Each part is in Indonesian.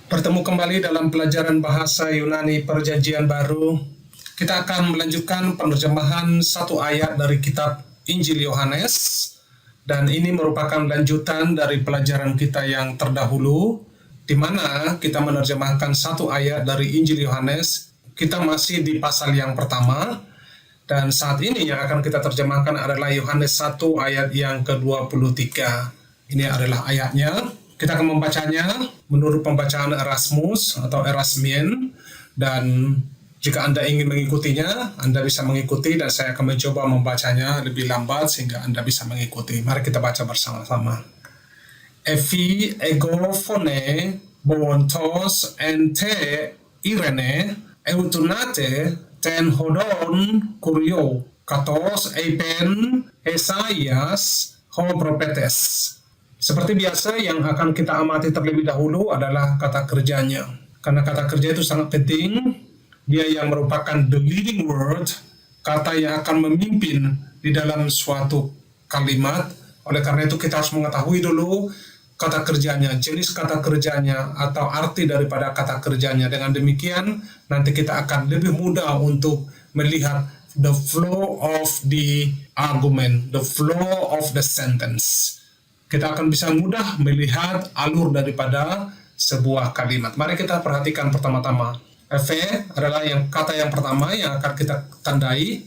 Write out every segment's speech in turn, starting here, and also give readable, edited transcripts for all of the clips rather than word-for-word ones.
Bertemu kembali dalam pelajaran bahasa Yunani Perjanjian Baru. Kita akan melanjutkan penerjemahan satu ayat dari kitab Injil Yohanes, dan ini merupakan lanjutan dari pelajaran kita yang terdahulu, di mana kita menerjemahkan satu ayat dari Injil Yohanes. Kita masih di pasal yang pertama, dan saat ini yang akan kita terjemahkan adalah Yohanes 1 ayat yang ke-23. Ini adalah ayatnya. Kita akan membacanya menurut pembacaan Erasmus atau Erasmian, dan jika Anda ingin mengikutinya, Anda bisa mengikuti, dan saya akan mencoba membacanya lebih lambat sehingga Anda bisa mengikuti. Mari kita baca bersama-sama. Efi ego phone bontos ente irene eutunate ten hodon kurio katos eipen Esaias ho propetes. Seperti biasa, yang akan kita amati terlebih dahulu adalah kata kerjanya. Karena kata kerja itu sangat penting. Dia yang merupakan the leading word, kata yang akan memimpin di dalam suatu kalimat. Oleh karena itu kita harus mengetahui dulu kata kerjanya, jenis kata kerjanya, atau arti daripada kata kerjanya. Dengan demikian, nanti kita akan lebih mudah untuk melihat the flow of the argument, the flow of the sentence. Kita akan bisa mudah melihat alur daripada sebuah kalimat. Mari kita perhatikan pertama-tama. Efe adalah kata yang pertama yang akan kita tandai.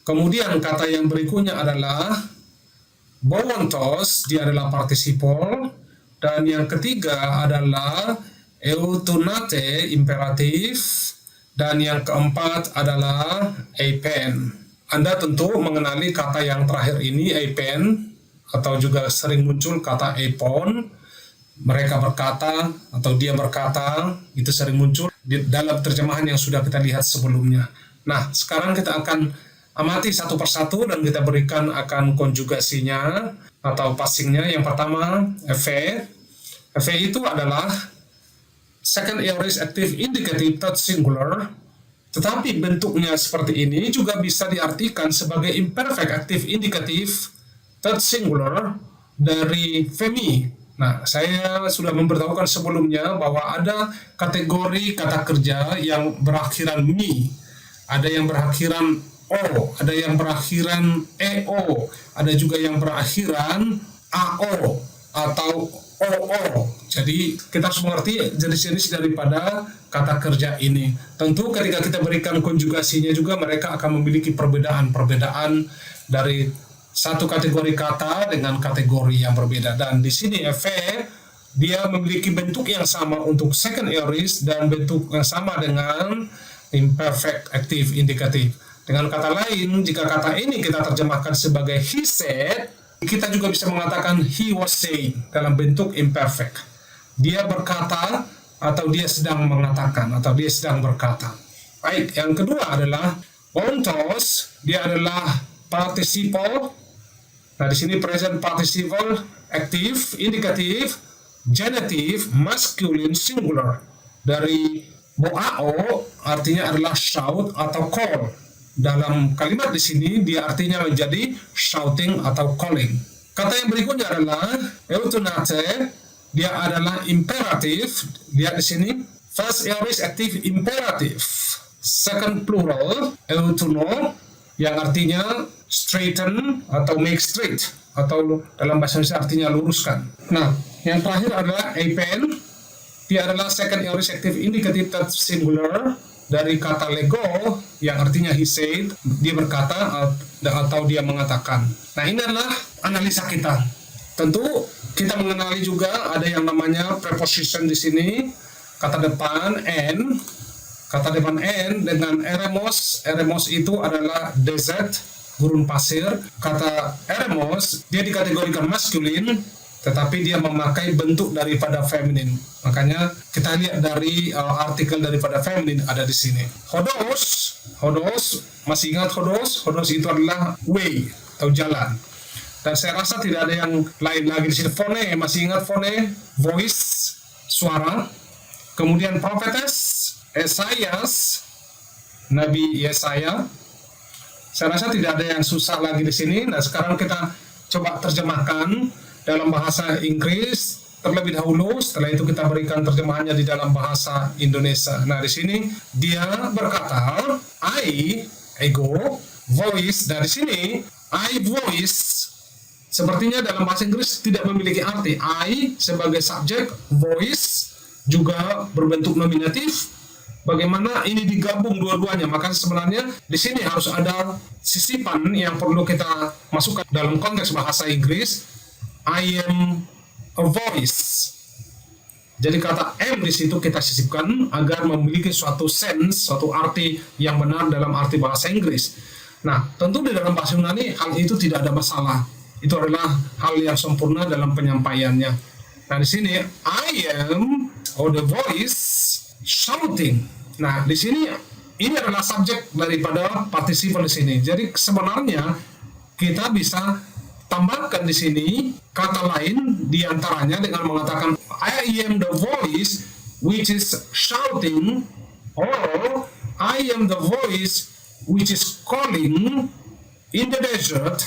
Kemudian kata yang berikutnya adalah boontos, dia adalah partisipol. Dan yang ketiga adalah eutunate, imperatif. Dan yang keempat adalah eipen. Anda tentu mengenali kata yang terakhir ini, eipen, atau juga sering muncul kata epon, mereka berkata atau dia berkata, itu sering muncul di dalam terjemahan yang sudah kita lihat sebelumnya. Nah, sekarang kita akan amati satu persatu dan kita berikan akan konjugasinya atau passingnya. Yang pertama, efe. Efe itu adalah second aorist active indicative third singular, tetapi bentuknya seperti ini juga bisa diartikan sebagai imperfect active indicative third singular dari femi. Nah, saya sudah memberitahukan sebelumnya bahwa ada kategori kata kerja yang berakhiran mi, ada yang berakhiran o, ada yang berakhiran eo, ada juga yang berakhiran ao atau oo. Jadi kita harus mengerti jenis-jenis daripada kata kerja ini. Tentu ketika kita berikan konjugasinya juga mereka akan memiliki perbedaan-perbedaan dari satu kategori kata dengan kategori yang berbeda. Dan di sini efe dia memiliki bentuk yang sama untuk second aorist dan bentuk yang sama dengan imperfect active indicative. Dengan kata lain, jika kata ini kita terjemahkan sebagai he said, kita juga bisa mengatakan he was saying dalam bentuk imperfect. Dia berkata atau dia sedang mengatakan atau dia sedang berkata. Baik, yang kedua adalah ontos, dia adalah participle. Nah, di sini present participle, active, indikatif, genitive, masculine, singular. Dari boao artinya adalah shout atau call. Dalam kalimat di sini dia artinya menjadi shouting atau calling. Kata yang berikutnya adalah eutunate, dia adalah imperatif. Lihat di sini, first aorist active imperative, second plural eutuno, yang artinya straighten atau make straight, atau dalam bahasa Indonesia artinya luruskan. Nah, yang terakhir adalah eipen, dia adalah second aorist active indicative third singular dari kata lego yang artinya he said, dia berkata atau dia mengatakan. Nah, ini adalah analisa kita. Tentu kita mengenali juga ada yang namanya preposition di sini, kata depan n. Kata depan n dengan eremos. Eremos itu adalah desert, gurun pasir. Kata eremos, dia dikategorikan maskulin, tetapi dia memakai bentuk daripada feminin. Makanya kita lihat dari artikel daripada feminin ada di sini. Hodos, masih ingat hodos? Hodos itu adalah way atau jalan. Dan saya rasa tidak ada yang lain lagi di sini. Phone, masih ingat phone? Voice, suara. Kemudian prophetess, Esaias, Nabi Yesaya. Saya rasa tidak ada yang susah lagi di sini. Nah, sekarang kita coba terjemahkan dalam bahasa Inggris terlebih dahulu, setelah itu kita berikan terjemahannya di dalam bahasa Indonesia. Nah, di sini dia berkata, ego, voice. Dari sini, voice, sepertinya dalam bahasa Inggris tidak memiliki arti. Sebagai subjek, voice juga berbentuk nominatif. Bagaimana ini digabung dua-duanya? Maka sebenarnya di sini harus ada sisipan yang perlu kita masukkan dalam konteks bahasa Inggris. I am a voice. Jadi kata am di situ kita sisipkan agar memiliki suatu sense, suatu arti yang benar dalam arti bahasa Inggris. Nah, tentu di dalam bahasa Yunani hal itu tidak ada masalah. Itu adalah hal yang sempurna dalam penyampaiannya. Nah, di sini I am, or the voice, shouting. Nah, di sini ini adalah subjek daripada partisipan di sini. Jadi sebenarnya kita bisa tambahkan di sini kata lain di antaranya dengan mengatakan I am the voice which is shouting, or I am the voice which is calling in the desert,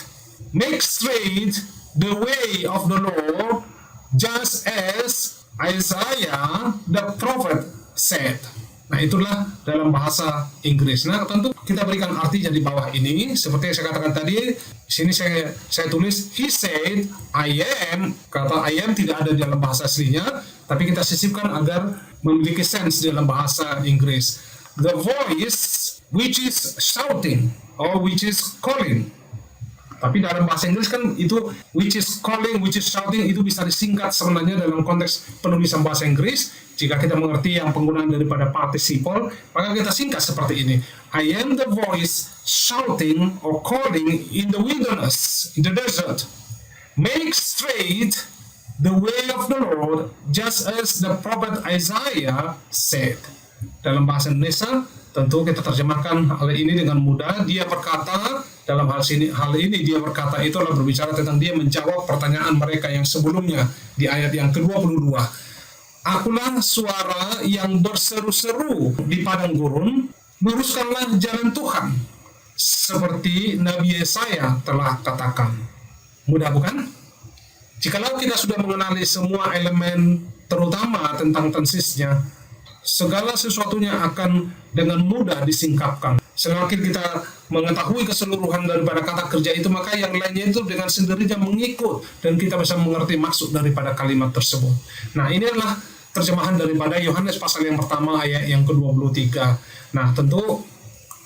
make straight the way of the Lord, just as Isaiah the prophet said. Nah, itulah dalam bahasa Inggris. Nah, tentu kita berikan artinya di bawah ini. Seperti yang saya katakan tadi, sini saya tulis, he said, I am. Kata I am tidak ada di dalam bahasa aslinya, tapi kita sisipkan agar memiliki sense dalam bahasa Inggris. The voice which is shouting, or which is calling. Tapi dalam bahasa Inggris kan itu which is calling, which is shouting itu bisa disingkat sebenarnya dalam konteks penulisan bahasa Inggris. Jika kita mengerti yang penggunaan daripada participle, maka kita singkat seperti ini. I am the voice shouting or calling in the wilderness, in the desert. Make straight the way of the Lord, just as the prophet Isaiah said. Dalam bahasa Indonesia, tentu kita terjemahkan hal ini dengan mudah. Dia berkata, dalam hal ini dia berkata itu adalah berbicara tentang dia menjawab pertanyaan mereka yang sebelumnya di ayat yang ke-22. Akulah suara yang berseru-seru di padang gurun, luruskanlah jalan Tuhan, seperti Nabi Yesaya telah katakan. Mudah bukan? Jikalau kita sudah mengenali semua elemen terutama tentang tensisnya, segala sesuatunya akan dengan mudah disingkapkan. Semakin kita mengetahui keseluruhan daripada kata kerja itu, maka yang lainnya itu dengan sendirinya mengikut dan kita bisa mengerti maksud daripada kalimat tersebut. Nah, ini adalah terjemahan daripada Yohanes pasal yang pertama ayat yang ke-23. Nah, tentu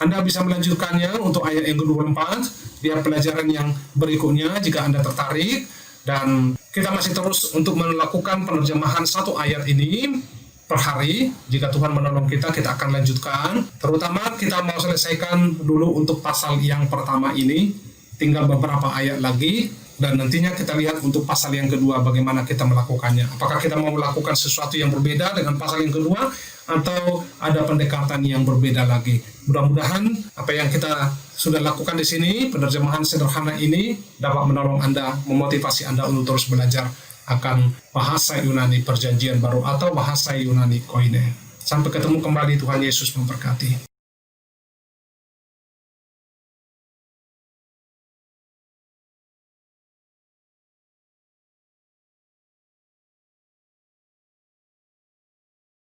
Anda bisa melanjutkannya untuk ayat yang ke-24 di pelajaran yang berikutnya jika Anda tertarik. Dan kita masih terus untuk melakukan penerjemahan satu ayat ini per hari. Jika Tuhan menolong kita akan lanjutkan. Terutama kita mau selesaikan dulu untuk pasal yang pertama ini. Tinggal beberapa ayat lagi. Dan nantinya kita lihat untuk pasal yang kedua bagaimana kita melakukannya. Apakah kita mau melakukan sesuatu yang berbeda dengan pasal yang kedua, atau ada pendekatan yang berbeda lagi. Mudah-mudahan apa yang kita sudah lakukan di sini, penerjemahan sederhana ini dapat menolong Anda, memotivasi Anda untuk terus belajar akan bahasa Yunani Perjanjian Baru atau bahasa Yunani Koine. Sampai ketemu kembali, Tuhan Yesus memberkati.